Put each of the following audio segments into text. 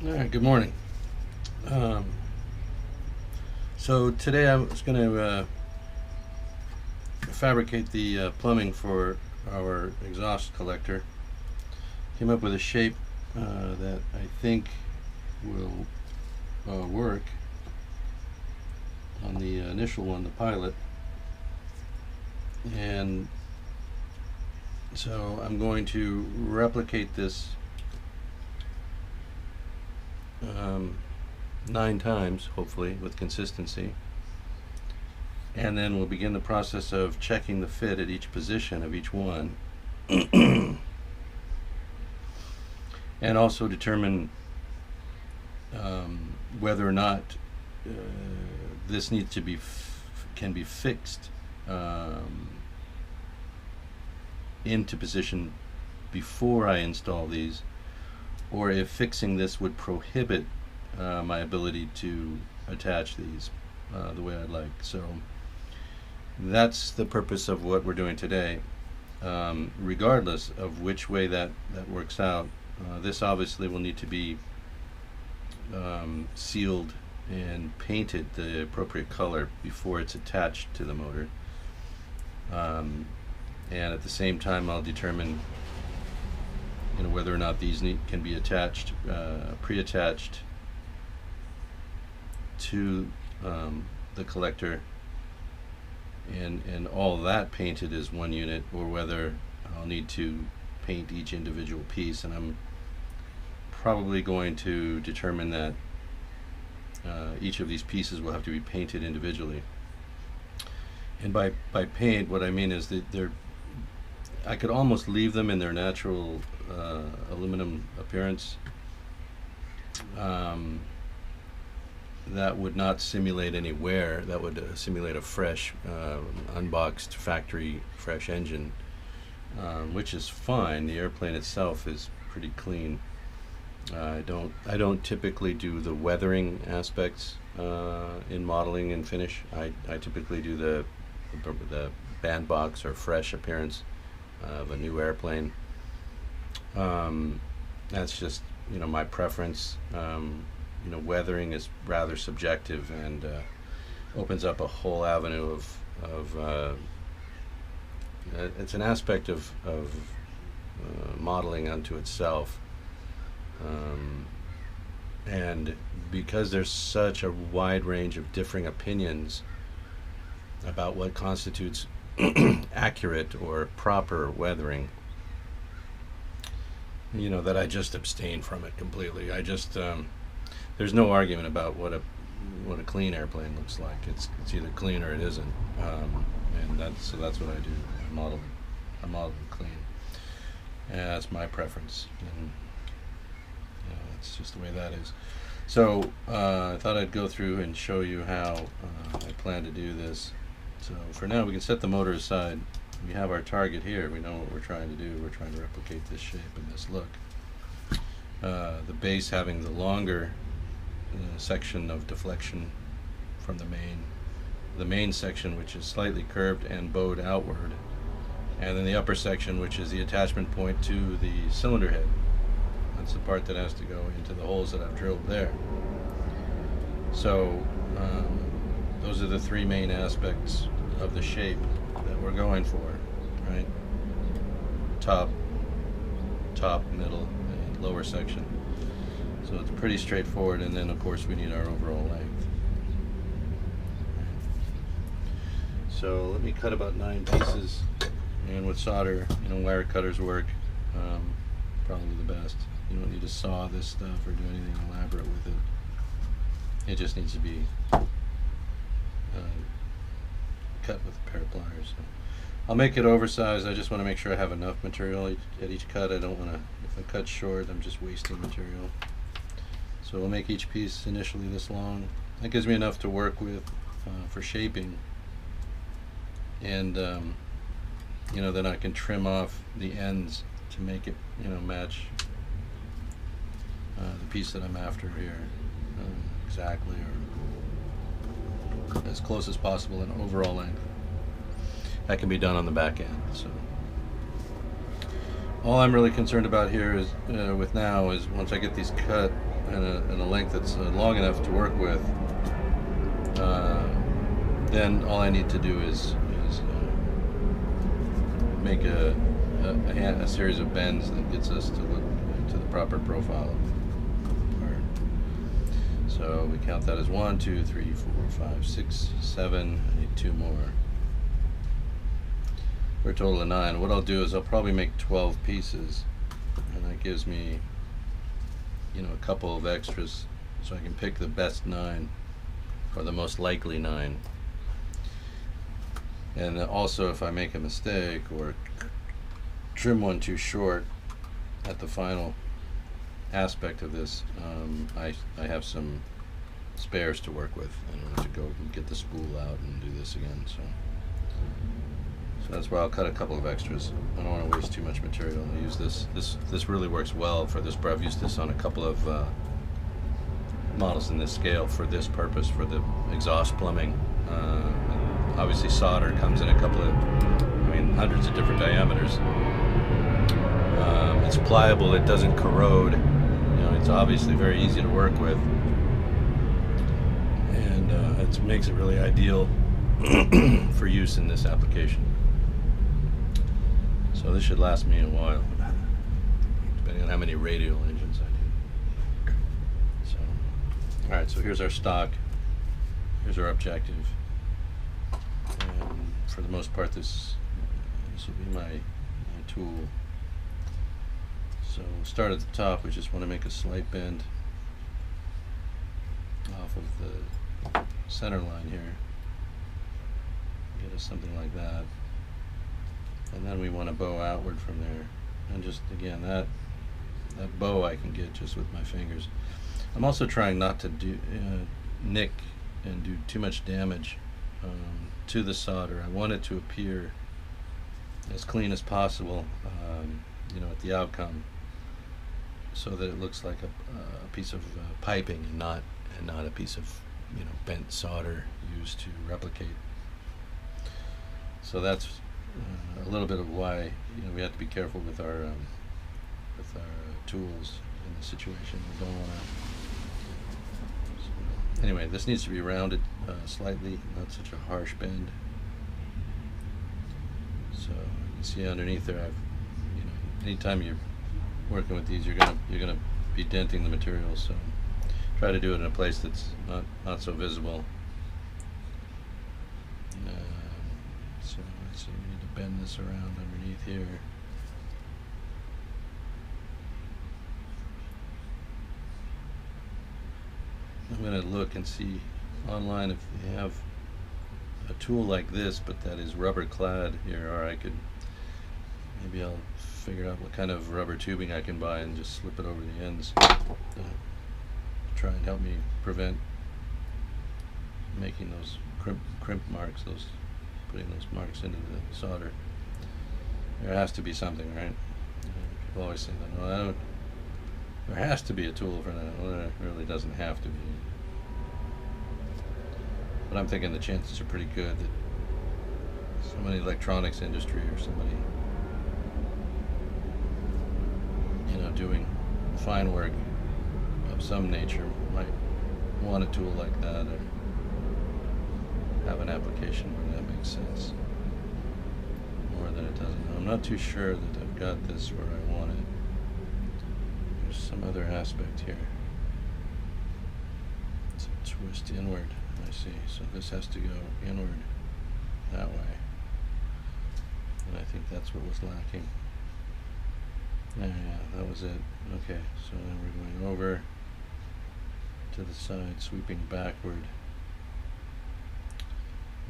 All right, good morning. Um, so today I was going to fabricate the plumbing for our exhaust collector. Came up with a shape that I think will work on the initial one, the pilot. And so I'm going to replicate this 9 times, hopefully, with consistency. And then we'll begin the process of checking the fit at each position of each one. And also determine whether or not this needs to be can be fixed into position before I install these, or if fixing this would prohibit my ability to attach these the way I'd like. So that's the purpose of what we're doing today. Regardless of which way that works out, this obviously will need to be sealed and painted the appropriate color before it's attached to the motor. And at the same time, I'll determine whether or not these can be attached, pre-attached to the collector, and all that painted as one unit, or whether I'll need to paint each individual piece. And I'm probably going to determine that each of these pieces will have to be painted individually. And by paint, what I mean is that I could almost leave them in their natural aluminum appearance. That would not simulate any wear. That would simulate a fresh, unboxed, factory fresh engine, which is fine. The airplane itself is pretty clean. I don't typically do the weathering aspects in modeling and finish. I typically do the bandbox or fresh appearance of a new airplane. That's just my preference. Weathering is rather subjective and opens up a whole avenue of it's an aspect of modeling unto itself. And because there's such a wide range of differing opinions about what constitutes accurate or proper weathering, that I just abstain from it completely. I just there's no argument about what a clean airplane looks like. It's either clean or it isn't, and that's what I do. I model clean. That's my preference, and it's just the way that is. So I thought I'd go through and show you how I plan to do this. So for now, we can set the motor aside. We have our target here. We know what we're trying to do. We're trying to replicate this shape and this look. The base having the longer section of deflection from the main section, which is slightly curved and bowed outward, and then the upper section, which is the attachment point to the cylinder head. That's the part that has to go into the holes that I've drilled there. So those are the three main aspects of the shape that we're going for, right? Top, middle, and lower section. So it's pretty straightforward, and then of course we need our overall length. So let me cut about 9 pieces, and with solder, wire cutters work probably the best. You don't need to saw this stuff or do anything elaborate with it. It just needs to be cut with a pair of pliers. So I'll make it oversized. I just want to make sure I have enough material at each cut. I don't want to, if I cut short, I'm just wasting material. So we'll make each piece initially this long. That gives me enough to work with for shaping. And then I can trim off the ends to make it match the piece that I'm after here exactly, or as close as possible in overall length. That can be done on the back end. So All I'm really concerned about here is with now is once I get these cut and a length that's long enough to work with, uh, then all I need to do is make a series of bends that gets us to look to the proper profile of the part. So we count that as 1, 2, 3, 4, 5, 6, 7. I need 2 more for a total of 9. What I'll do is I'll probably make 12 pieces, and that gives me, you know, a couple of extras, so I can pick the best 9 or the most likely 9. And also, if I make a mistake or trim one too short at the final aspect of this, I have some spares to work with. I don't have to go and get the spool out and do this again. So that's why I'll cut a couple of extras. I don't want to waste too much material. I'll use this. This really works well for this. I've used this on a couple of models in this scale for this purpose, for the exhaust plumbing. Obviously, solder comes in a couple of, hundreds of different diameters. It's pliable. It doesn't corrode. It's obviously very easy to work with, and it makes it really ideal for use in this application. So this should last me a while, depending on how many radial engines I do. So, all right. So here's our stock. Here's our objective. And for the most part, this will be my tool. So we'll start at the top. We just want to make a slight bend off of the center line here. Get us something like that. And then we want to bow outward from there. And just, again, that bow I can get just with my fingers. I'm also trying not to do nick and do too much damage to the solder. I want it to appear as clean as possible, at the outcome, so that it looks like a piece of piping and not a piece of bent solder used to replicate. So that's a little bit of why we have to be careful with our tools in this situation. We don't want to. Anyway, this needs to be rounded slightly, not such a harsh bend. So you can see underneath there, anytime you're working with these, you're gonna be denting the material. So try to do it in a place that's not so visible. So let's see, we need to bend this around underneath here. I'm going to look and see online if they have a tool like this, but that is rubber clad here, or maybe I'll figure out what kind of rubber tubing I can buy and just slip it over the ends to try and help me prevent making those crimp marks, putting those marks into the solder. There has to be something, right? People always say that. No, there has to be a tool for that. Well, there really doesn't have to be. But I'm thinking the chances are pretty good that somebody in the electronics industry or somebody, doing fine work of some nature might want a tool like that, or have an application where that makes sense more than it doesn't. I'm not too sure that I've got this where I want it. There's some other aspect here. It's a twist inward, I see. So this has to go inward that way. And I think that's what was lacking. Yeah, that was it. Okay, so then we're going over to the side, sweeping backward,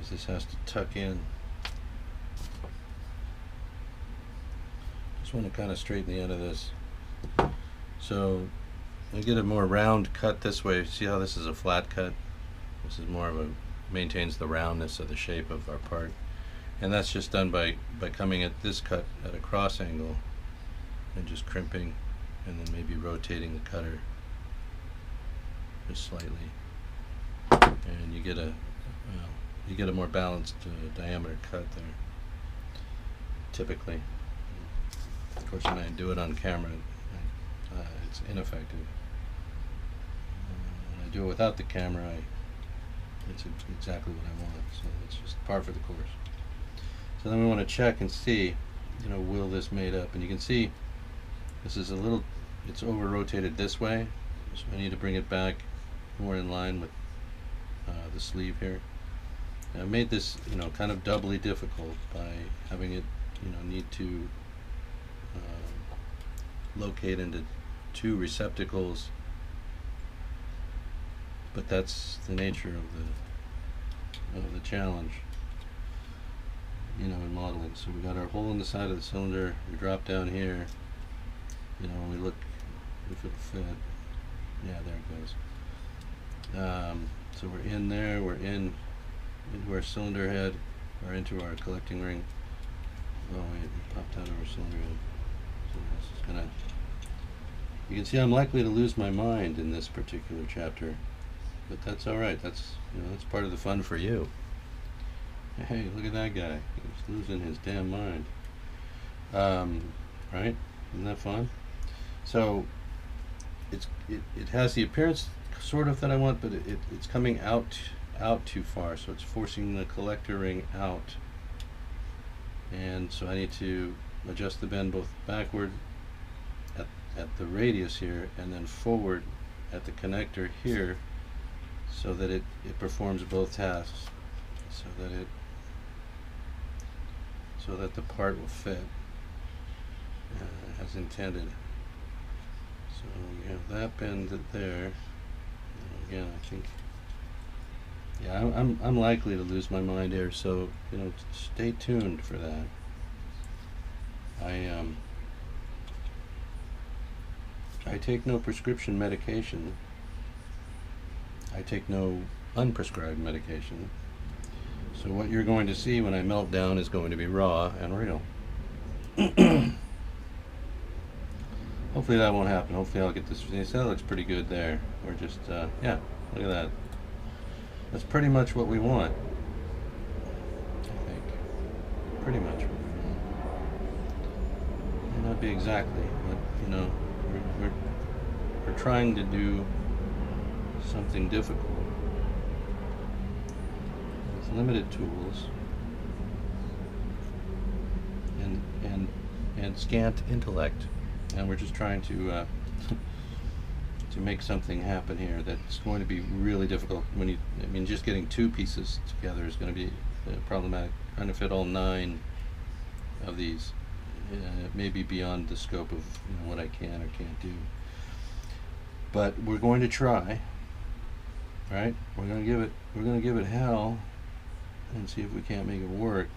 as this has to tuck in. Just want to kind of straighten the end of this. So I get a more round cut this way. See how this is a flat cut? This is more of maintains the roundness of the shape of our part. And that's just done by coming at this cut at a cross angle and just crimping, and then maybe rotating the cutter just slightly, and you get a more balanced diameter cut there, typically. course, when I do it on camera, it's ineffective. When I do it without the camera, it's exactly what I want. So it's just par for the course. So then we want to check and see, will this mate up? And you can see this is it's over rotated this way. So I need to bring it back more in line with the sleeve here. And I made this, kind of doubly difficult by having it, need to locate into two receptacles. But that's the nature of the challenge, in modeling. So we got our hole in the side of the cylinder. We drop down here. We look if it'll fit. Yeah, there it goes. So we're in there. We're into our cylinder head, or into our collecting ring. Oh wait, we popped out of our cylinder head. So this is gonna. You can see I'm likely to lose my mind in this particular chapter. But that's all right. That's that's part of the fun for you. Hey, look at that guy. He's losing his damn mind. Right? Isn't that fun? So it has the appearance sort of that I want, but it's coming out too far. So it's forcing the collector ring out. And so I need to adjust the bend both backward at the radius here, and then forward at the connector here, so that it performs both tasks, so that the part will fit as intended. So we have that bend there. And again, I think, yeah, I'm likely to lose my mind here. So stay tuned for that. I take no prescription medication. I take no unprescribed medication. So what you're going to see when I melt down is going to be raw and real. Hopefully that won't happen. Hopefully I'll get this. That looks pretty good there. We're just, yeah, look at that. That's pretty much what we want. I think. Pretty much what we want. May not be exactly, but we're trying to do something difficult with limited tools and scant intellect, and we're just trying to make something happen here that's going to be really difficult. Just getting two pieces together is going to be problematic. Trying to fit all 9 of these may be beyond the scope of what I can or can't do, but we're going to try. Right? We're gonna give it hell and see if we can't make it work.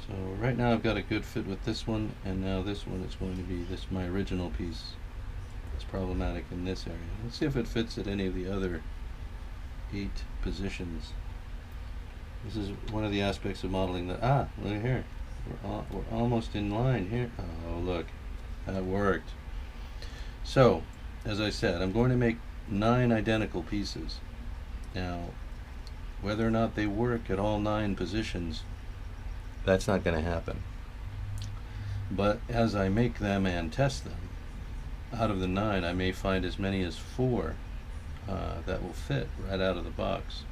So right now I've got a good fit with this one, and now this one is going to be my original piece. It's problematic in this area. Let's see if it fits at any of the other 8 positions. This is one of the aspects of modeling that, look at here. We're almost in line here. Oh, look, that worked. So, as I said, I'm going to make 9 identical pieces. Now, whether or not they work at all 9 positions, that's not going to happen. But as I make them and test them, out of the 9, I may find as many as 4 that will fit right out of the box.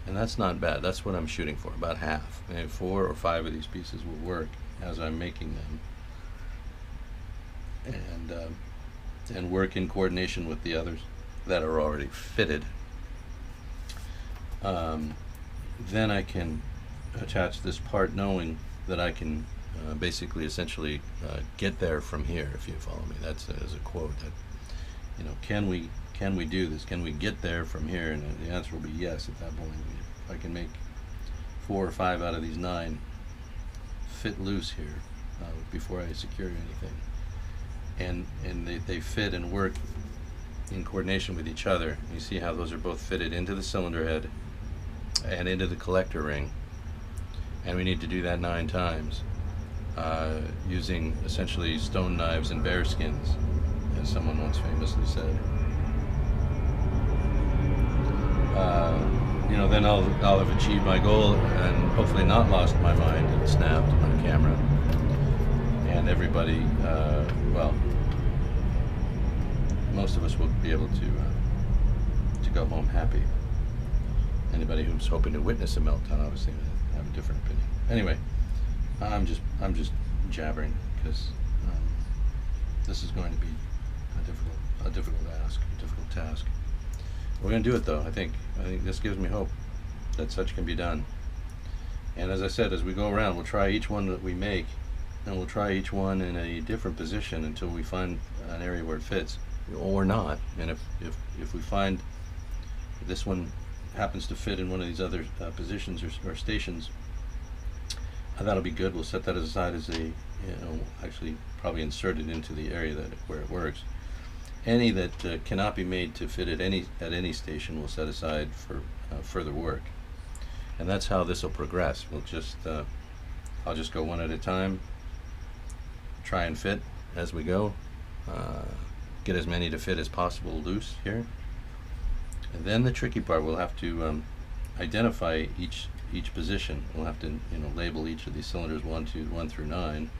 And that's not bad. That's what I'm shooting for, about half. Maybe 4 or 5 of these pieces will work as I'm making them. And work in coordination with the others that are already fitted. Then I can attach this part knowing that I can basically essentially get there from here, if you follow me. That's as a quote that, can we do this? Can we get there from here? And the answer will be yes at that point. If I can make 4 or 5 out of these 9 fit loose here before I secure anything, and they fit and work in coordination with each other. You see how those are both fitted into the cylinder head and into the collector ring, and we need to do that 9 times using essentially stone knives and bear skins, as someone once famously said. Then I'll have achieved my goal and hopefully not lost my mind and snapped on camera. and everybody, well, most of us will be able to go home happy. Anybody who's hoping to witness a meltdown obviously will have a different opinion. Anyway, I'm just jabbering because this is going to be a difficult task. We're going to do it though. I think this gives me hope that such can be done. And as I said, as we go around, we'll try each one that we make, and we'll try each one in a different position until we find an area where it fits, or not. And if we find this one happens to fit in one of these other positions or stations, that'll be good. We'll set that aside as a, actually probably insert it into the area where it works. Any that cannot be made to fit at any station, we'll set aside for further work. And that's how this will progress. We'll just I'll just go one at a time, try and fit as we go, get as many to fit as possible loose here. And then the tricky part, we'll have to identify each position. We'll have to label each of these cylinders 1 through 9,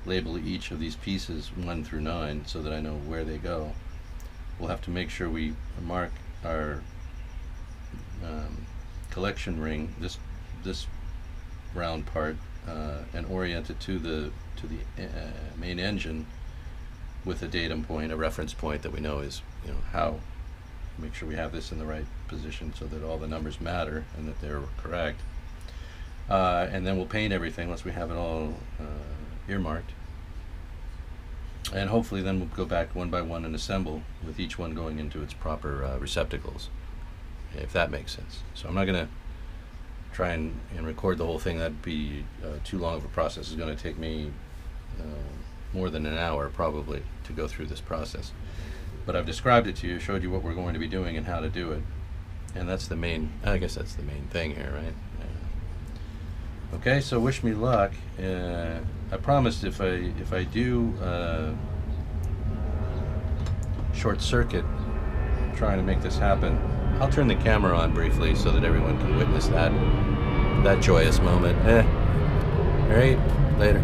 label each of these pieces 1 through 9 so that I know where they go. We'll have to make sure we mark our collection ring, this round part, and orient it to the main engine with a datum point, a reference point that we know is how. Make sure we have this in the right position so that all the numbers matter and that they're correct. And then we'll paint everything once we have it all earmarked. And hopefully then we'll go back one by one and assemble, with each one going into its proper receptacles, if that makes sense. So I'm not going to try and record the whole thing. That'd be too long of a process. It's going to take me more than an hour probably to go through this process. But I've described it to you, showed you what we're going to be doing and how to do it. And that's the main, I guess that's the main thing here, right? Okay, so wish me luck. I promised if I do short circuit trying to make this happen, I'll turn the camera on briefly so that everyone can witness that joyous moment. All right, later.